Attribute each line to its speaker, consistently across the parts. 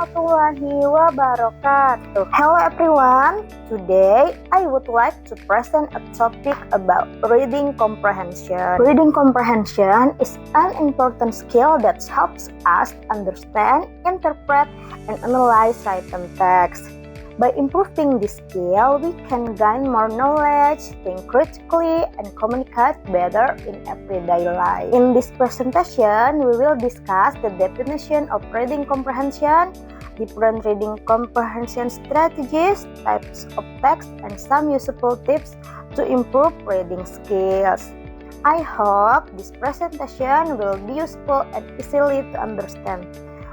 Speaker 1: warahmatullahi wabarakatuh. Hello everyone, today I would like to present a topic about reading comprehension. Reading comprehension is an important skill that helps us understand, interpret, and analyze written text. By improving this skill, we can gain more knowledge, think critically, and communicate better in everyday life. In this presentation, we will discuss the definition of reading comprehension, different reading comprehension strategies, types of text, and some useful tips to improve reading skills. I hope this presentation will be useful and easily to understand.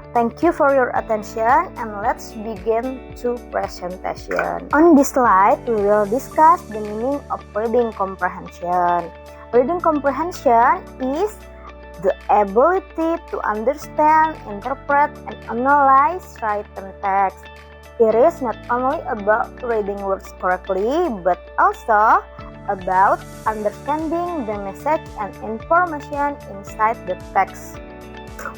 Speaker 1: Thank you for your attention, and let's begin to presentation. On this slide, we will discuss the meaning of reading comprehension. Reading comprehension is the ability to understand, interpret, and analyze written text. It is not only about reading words correctly, but also about understanding the message and information inside the text.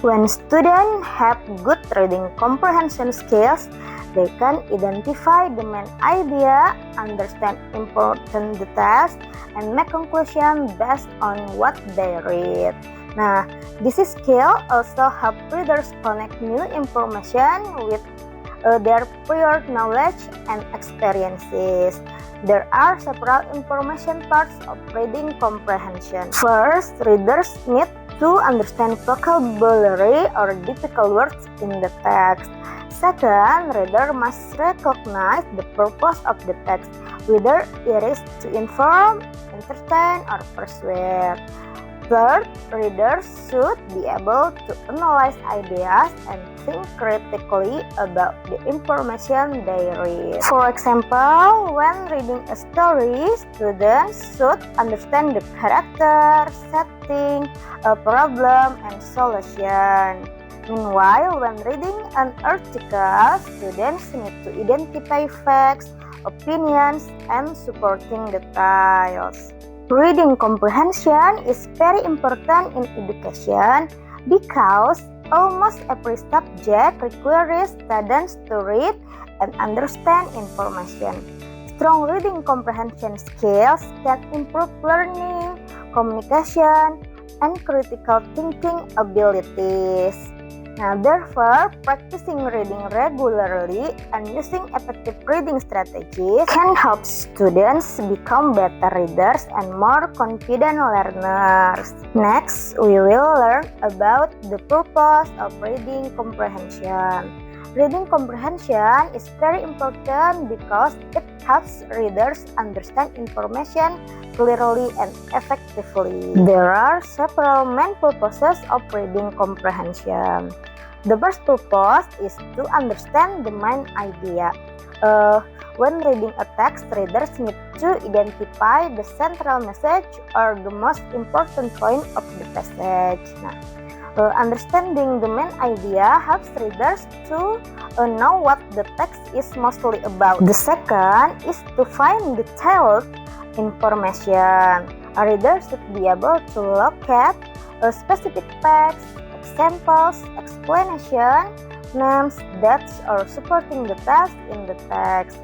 Speaker 1: When students have good reading comprehension skills, they can identify the main idea, understand important details, and make conclusions based on what they read. Nah, this skill also helps readers connect new information with their prior knowledge and experiences. There are several information parts of reading comprehension. First, readers need to understand vocabulary or difficult words in the text. Second, reader must recognize the purpose of the text, whether it is to inform, entertain, or persuade. Third, readers should be able to analyze ideas and think critically about the information they read. For example, when reading a story, students should understand the character, setting, a problem, and solution. Meanwhile, when reading an article, students need to identify facts, opinions, and supporting details. Reading comprehension is very important in education because almost every subject requires students to read and understand information. Strong reading comprehension skills can improve learning, communication, and critical thinking abilities. Now, therefore, practicing reading regularly and using effective reading strategies can help students become better readers and more confident learners. Next, we will learn about the purpose of reading comprehension. Reading comprehension is very important because it helps readers understand information clearly and effectively. There are several main purposes of reading comprehension. The first purpose is to understand the main idea. When reading a text, readers need to identify the central message or the most important point of the passage. Understanding the main idea helps readers to know what the text is mostly about. The second is to find detailed information. A reader should be able to locate specific facts, examples, explanation, names, dates, or supporting details in the text.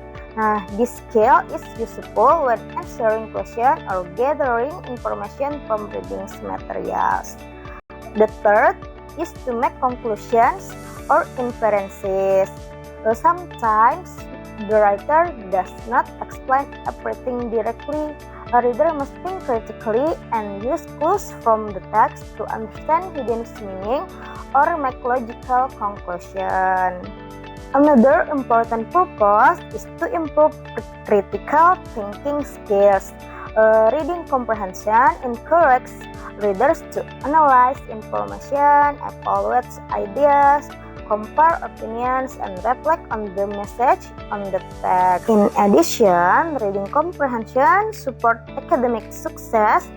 Speaker 1: This skill is useful when answering questions or gathering information from reading materials. The third is to make conclusions or inferences. Sometimes the writer does not explain everything directly. A reader must think critically and use clues from the text to understand hidden meaning or make logical conclusion. Another important purpose is to improve critical thinking skills. Reading comprehension encourages readers to analyze information, evaluate ideas, compare opinions, and reflect on the message on the text. In addition, reading comprehension supports academic success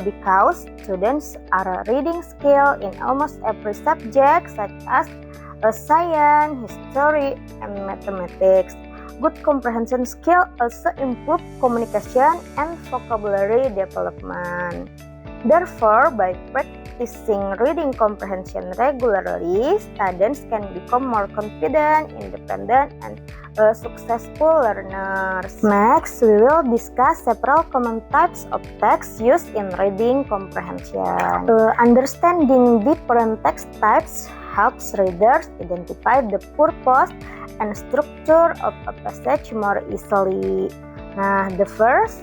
Speaker 1: because students are reading skilled in almost every subject such as science, history, and mathematics. Good comprehension skill also improve communication and vocabulary development. Therefore, by practicing practicing reading comprehension regularly, students can become more confident, independent, and successful learners. Next, we will discuss several common types of text used in reading comprehension. Understanding different text types helps readers identify the purpose and structure of a passage more easily. Nah, the first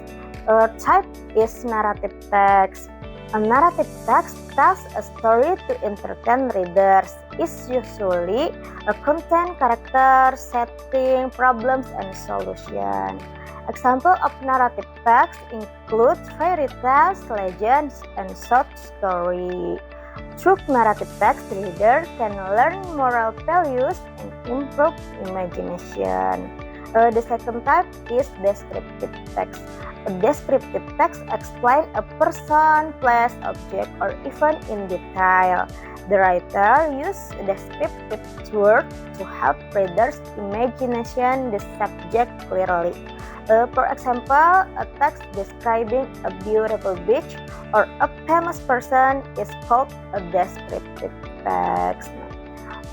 Speaker 1: type is narrative text. A narrative text tells a story to entertain readers. It's usually a content, character, setting, problems, and solution. Example of narrative text includes fairy tales, legends, and short story. Through narrative text, reader can learn moral values and improve imagination. The second type is descriptive text. A descriptive text explains a person, place, object, or event in detail. The writer uses descriptive words to help readers' imagination the subject clearly. For example, a text describing a beautiful beach or a famous person is called a descriptive text.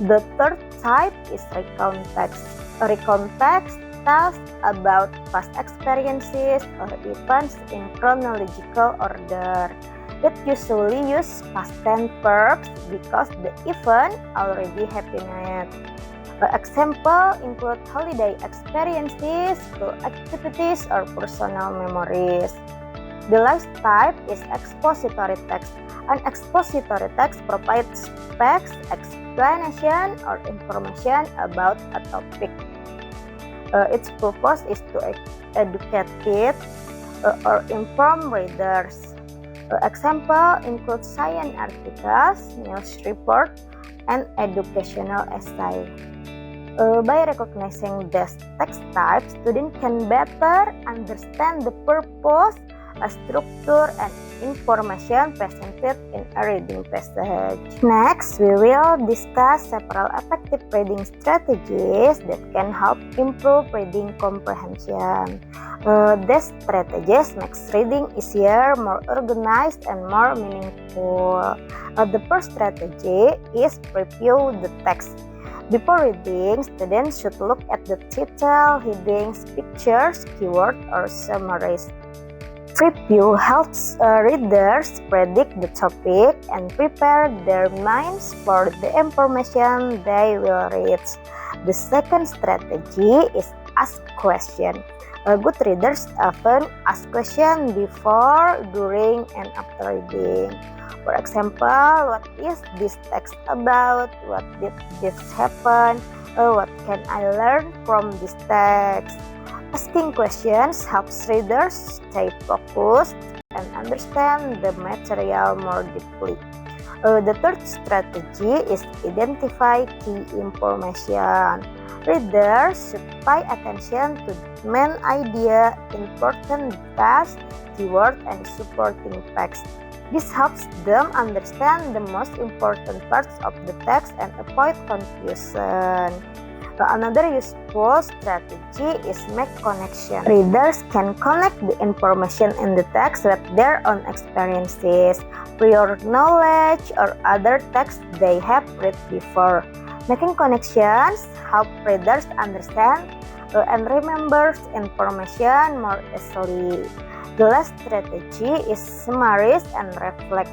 Speaker 1: The third type is recount text. A recount text tells about past experiences or events in chronological order. It usually uses past tense verbs because the event already happened. Example include holiday experiences, school activities, or personal memories. The last type is expository text. An expository text provides facts, explanation, or information about a topic. Its purpose is to educate or inform readers. Example include science articles, news report, and educational essay. By recognizing these text types, students can better understand the purpose, structure, and information presented in a reading passage. Next, we will discuss several effective reading strategies that can help improve reading comprehension. These strategies make reading easier, more organized, and more meaningful. The first strategy is review the text. Before reading, students should look at the title, headings, pictures, keywords, or summaries. Review helps readers predict the topic and prepare their minds for the information they will read. The second strategy is ask questions. Good readers often ask questions before, during, and after reading. For example, what is this text about? What did this happen? What can I learn from this text? Asking questions helps readers stay focused and understand the material more deeply. The third strategy is identify key information. Readers should pay attention to the main idea, important details, keywords, and supporting text. This helps them understand the most important parts of the text and avoid confusion. Another useful strategy is make connection. Readers can connect the information in the text with their own experiences, prior knowledge, or other texts they have read before. Making connections help readers understand and remember information more easily. The last strategy is summarize and reflect.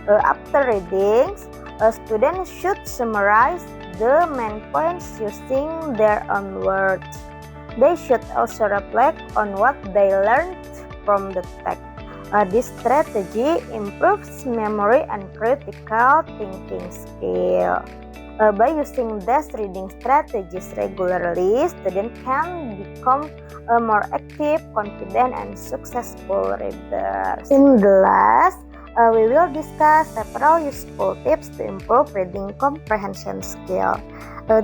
Speaker 1: After readings, students should summarize the main points using their own words. They should also reflect on what they learned from the text. This strategy improves memory and critical thinking skill. By using these reading strategies regularly, students can become more active, confident, and successful readers. In the last, we will discuss several useful tips to improve reading comprehension skill.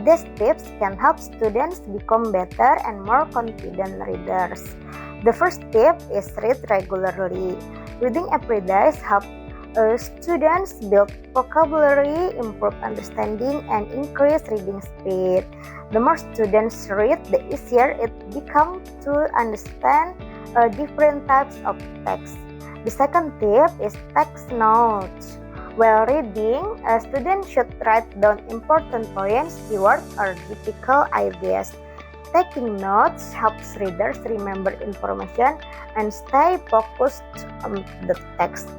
Speaker 1: These tips can help students become better and more confident readers. The first tip is read regularly. Reading every day helps students build vocabulary, improve understanding, and increase reading speed. The more students read, the easier it becomes to understand different types of text. The second tip is text notes. While reading, a student should write down important points, keywords, or difficult ideas. Taking notes helps readers remember information and stay focused on the text.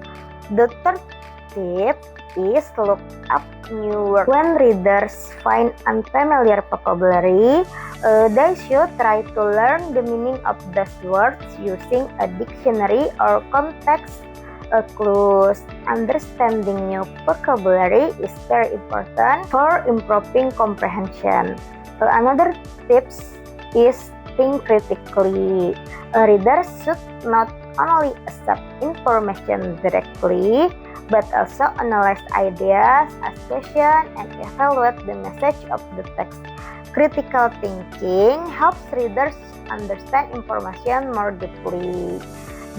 Speaker 1: The third tip is look up new words. When readers find unfamiliar vocabulary, they should try to learn the meaning of those words using a dictionary or context clues. Understanding new vocabulary is very important for improving comprehension. Another tips is think critically. Readers should not only accept information directly, but also analyze ideas, ask questions, and evaluate the message of the text. Critical thinking helps readers understand information more deeply.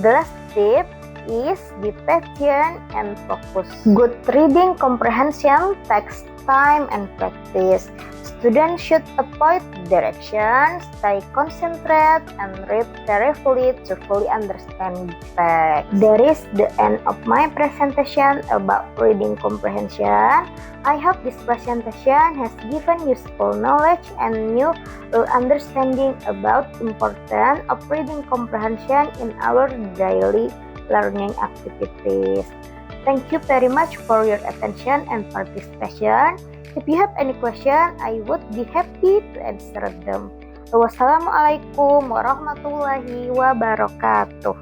Speaker 1: The last tip is be patient and focus. Good reading comprehension takes time and practice. Students should avoid directions, stay concentrated, and read carefully to fully understand the text. That is the end of my presentation about reading comprehension. I hope this presentation has given useful knowledge and new understanding about importance of reading comprehension in our daily learning activities. Thank you very much for your attention and participation. If you have any question, I would be happy to answer them. Wassalamualaikum warahmatullahi wabarakatuh.